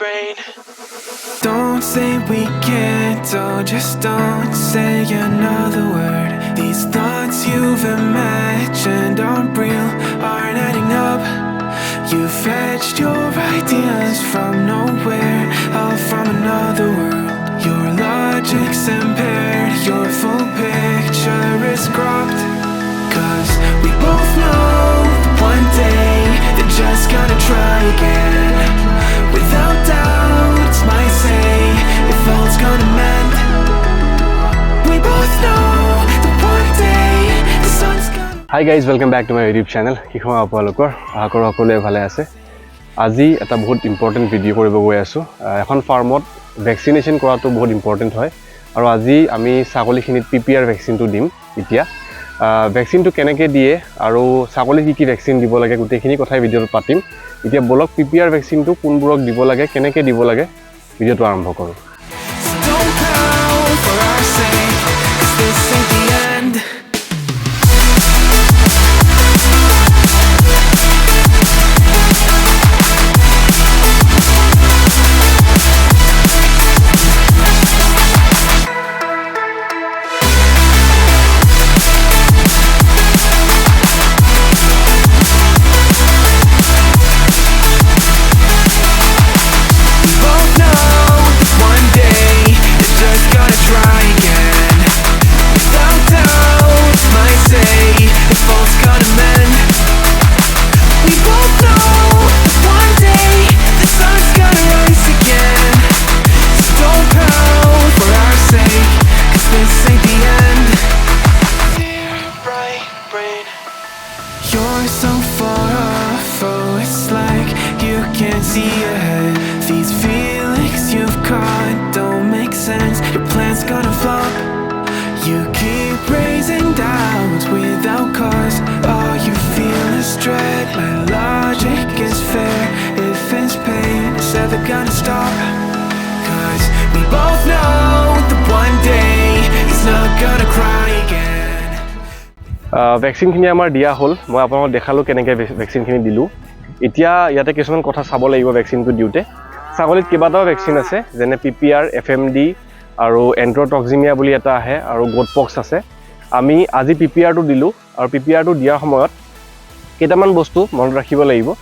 brain. Don't say we can't, oh, just don't say another word. These thoughts you've imagined aren't real, aren't adding up. You fetched your ideas from nowhere, all from another world. Your logic's impaired, your full picture is cropped. Cause we both know one day they're just gonna try again. Without doubt, might say if all's gonna mend. We both know that one day the sun's gonna. Hi guys, welcome back to my YouTube channel. Kikho apalokor akor akole bhale ase. Aji eta bahut important video koribo goi asu. Ekhon farmot vaccination korato bahut important hoy. Aru aji ami sagoli khinit PPR vaccine tu dim itia. Vaccine to keneke die aru sagoli ki vaccine dibo lage gute khini kothai video patim. Itia bolok PPR vaccine to kunburok dibo lage keneke dibo lage video to arambho koru. Don't count for our sake, 'cause this ain't the end. You're so far off, oh, it's like you can't see ahead. These feelings you've caught don't make sense. Your plan's gonna flop. You keep raising doubts without cause. All you feel is dread. My logic is fair. If it's pain, it's never gonna stop. Cause we both know that one day he's not gonna cry again. Vaccine khini amar dia hol moi aponok dekhalu keneke vaccine khini dilu itia yate kisman kotha sabo lagibo vaccine tu diute sagolit kebata vaccine ase jene PPR FMD aru enterotoxemia boli eta ahe aru goatpox ase ami aji PPR tu dilu aru PPR tu dia samoyot ketaman bostu mon rakhibo lagibo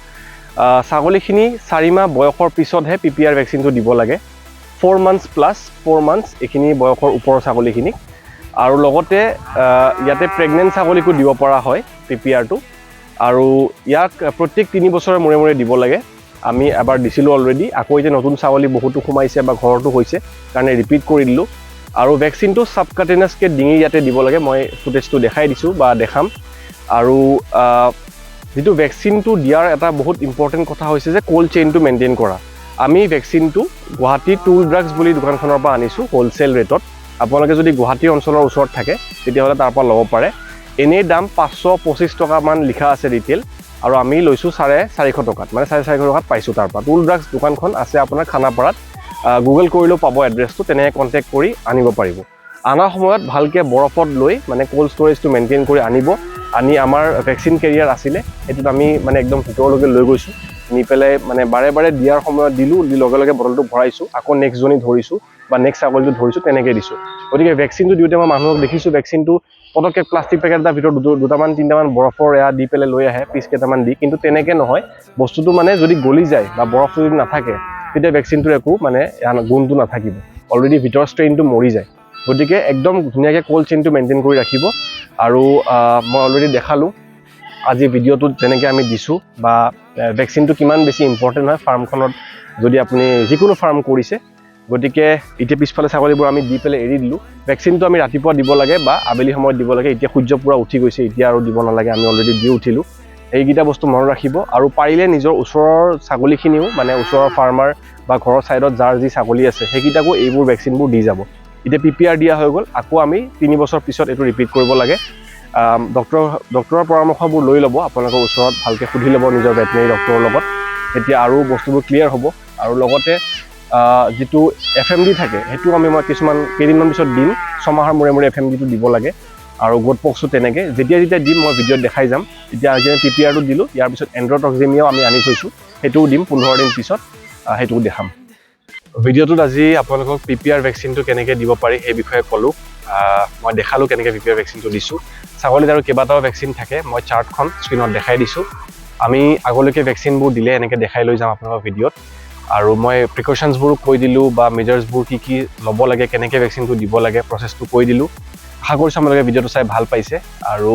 sagoli khini 4 mah boyokor pisot he PPR vaccine tu dibo lage 4 months plus 4 months ekhini boyokor upor sagoli khini আৰু লগতে ইয়াতে pregnant ছাগলীকো দিব পৰা হয় PPR টো আৰু ইয়াক প্ৰত্যেক 3 বছৰৰ মৰে মৰে দিব লাগে আমি এবাৰ দিছিলো অলৰেডি আকৌ যে নতুন ছাগলী বহুতো খুমাইছে বা ঘৰটো হৈছে কাৰণে ৰিপিট কৰি দিলো আৰু ভ্যাকচিনটো সাবকাটেনাস কে ডিঙি ইয়াতে দিব লাগে মই ফুটেজটো দেখাই দিছো বা দেখাম আৰু যেটো ভ্যাকচিনটো দিয়াৰ এটা বহুত ইম্পৰ্টেন্ট কথা হৈছে যে কোল্ড চেইনটো মেইনটেইন কৰা আমি ভ্যাকচিনটো গুৱাহাটী টুল ড্ৰাগছ বুলি দোকানখনৰ পৰা আনিছো হোলসেল ৰেটত আপোনালোকে যদি গুৱাহাটী অঞ্চলৰ ওচৰত থাকে তেতিয়া হলে তাৰ পৰা লব পাৰে এনে দাম 525 টকা মান লিখা আছে ৰিটেল আৰু আমি লৈছো 450 টকাত মানে 450 টকাত পাইছো তাৰ পৰা টুল ড্ৰাগছ দোকানখন আছে আপোনাৰ খানাপাৰাত গুগল কৰিলেও পাব এড্ৰেছটো তেনে কন্টাক্ট কৰি আনিব পাৰিব আনা সময়ত ভালকে বৰফত লৈ মানে কোল্ড ষ্টৰেজটো মেইনটেইন কৰি আনিব আনি আমাৰ ভ্যাকচিন কেৰিয়াৰ আছিল এটোত আমি মানে একদম ভিতৰলৈকে লৈ গৈছো নি পেলে মানে বাৰে বাৰে দিয়াৰ সময়ত দিলু লগে লগে বটলটো ভৰাইছো আকৌ নেক্সট জনি ধৰিছো বা নেক্সট আগলটো ধৰিছো তেনেকৈ দিছো গতিকে ভ্যাকচিনটো দিওতে মই মানুহক দেখিছো ভ্যাকচিনটো পটকে প্লাষ্টিক পেকেট এটা ভিতৰত দুটামান তিনটামান বৰফৰ এয়া দি পেলে লৈ আহে পিস কেটামান দি কিন্তু তেনেকৈ নহয় বস্তুটো মানে যদি গলি যায় বা বৰফ যদি নাথাকে তেতিয়া ভ্যাকচিনটোৰ একো মানে গুণটো নাথাকিব অলৰেডি ভিতৰ ষ্ট্ৰেইনটো মৰি যায় গতিকে একদম ধুনিয়াকৈ কোল্ড চেইনটো মেইনটেইন কৰি ৰাখিব আৰু মই অলৰেডি দেখালো আজি ভিডিওটো যেনেকৈ আমি দিছো বা ভ্যাকচিনটো কিমান বেছি ইম্পৰ্টেন্ট হয় ফাৰ্মখনত যদি আপুনি যিকোনো ফাৰ্ম কৰিছে গতিকে ইতে পিছফালে ছাগলীবোৰ আমি দি পেলে এৰি দিলু ভ্যাকচিনটো আমি ৰাতিপুৱা দিব লাগে বা আবেলি সময়ত দিব লাগে এতিয়া সূৰ্য পুৰা উঠি গৈছে এতিয়া আৰু দিব নালাগে আমি অলৰেডি দি উঠিলো এইগিটা বস্তু মনত ৰাখিব আৰু পাৰিলে নিজৰ ওচৰৰ ছাগলীখিনিও মানে ওচৰৰ ফাৰ্মাৰ বা ঘৰৰ সাইডত যাৰ যি ছাগলী আছে সেইগিটাকো এইবোৰ ভ্যাকচিনবোৰ দি যাব ইতে PPR দিয়া হৈ গল আকৌ আমি 3 বছৰ পিছত এটো ৰিপিট কৰিব লাগে ডক্টৰৰ পৰামৰ্শবোৰ লৈ লব আপোনালোকৰ ওচৰত ভালকে খুধি লব নিজৰ ভেটেৰিনাৰী ডক্টৰৰ লগত এতিয়া আৰু বস্তুবোৰ ক্লিয়াৰ হ'ব আৰু লগতে যেটো FMD থাকে হেতু আমি মই কিছুমান কেইদিনমান পিছত দিম 6 মাহৰ মৰে মৰে FMD টো দিব লাগে আৰু গোটপক্সটো তেনেকে যেতিয়া দিম মই ভিডিঅ'ত দেখাই যাম এতিয়া আজি PPR টো দিলো ইয়াৰ পিছত এন্ড্ৰটক্সেমিয়াও আমি আনি থৈছো হেতু দিম 15 দিন পিছত হেতু দেখাম ভিডিঅ'টোত আজি আপোনালোকক PPR ভেকচিনটো কেনেকৈ দিব পাৰি সেই বিষয়ে ক'লোঁ মই দেখালোঁ কেনেকৈ PPR ভেকচিনটো দিছোঁ ছাগলীত আৰু কেইবাটাও ভেকচিন থাকে মই চাৰ্টখন স্ক্ৰীনত দেখাই দিছোঁ আমি আগলৈকে ভেকচিনবোৰ দিলে এনেকৈ দেখাই লৈ যাম আপোনালোকৰ ভিডিঅ'ত আৰু মই প্ৰিকশ্যনছবোৰো কৈ দিলোঁ বা মেজাৰ্ছবোৰ কি ল'ব লাগে কেনেকৈ ভেকচিনটো দিব লাগে প্ৰচেছটো কৈ দিলোঁ আশা কৰিছোঁ আপোনালোকে ভিডিঅ'টো চাই ভাল পাইছে আৰু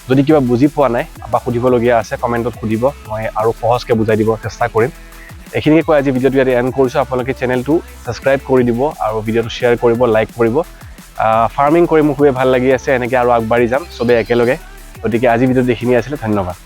যদি কিবা বুজি পোৱা নাই বা সুধিবলগীয়া আছে কমেণ্টত সুধিব মই আৰু সহজকৈ বুজাই দিব চেষ্টা কৰিম এইখিনিকে কৈ আজি ভিডিঅ'টো ইয়াতে এণ্ড কৰিছোঁ আপোনালোকে চেনেলটো ছাবস্ক্ৰাইব কৰি দিব আৰু ভিডিঅ'টো শ্বেয়াৰ কৰিব লাইক কৰিব ফাৰ্মিং কৰি মোক খুবেই ভাল লাগি আছে এনেকৈ আৰু আগবাঢ়ি যাম চবেই একেলগে গতিকে আজি ভিডিঅ'টো এইখিনি আছিলে ধন্যবাদ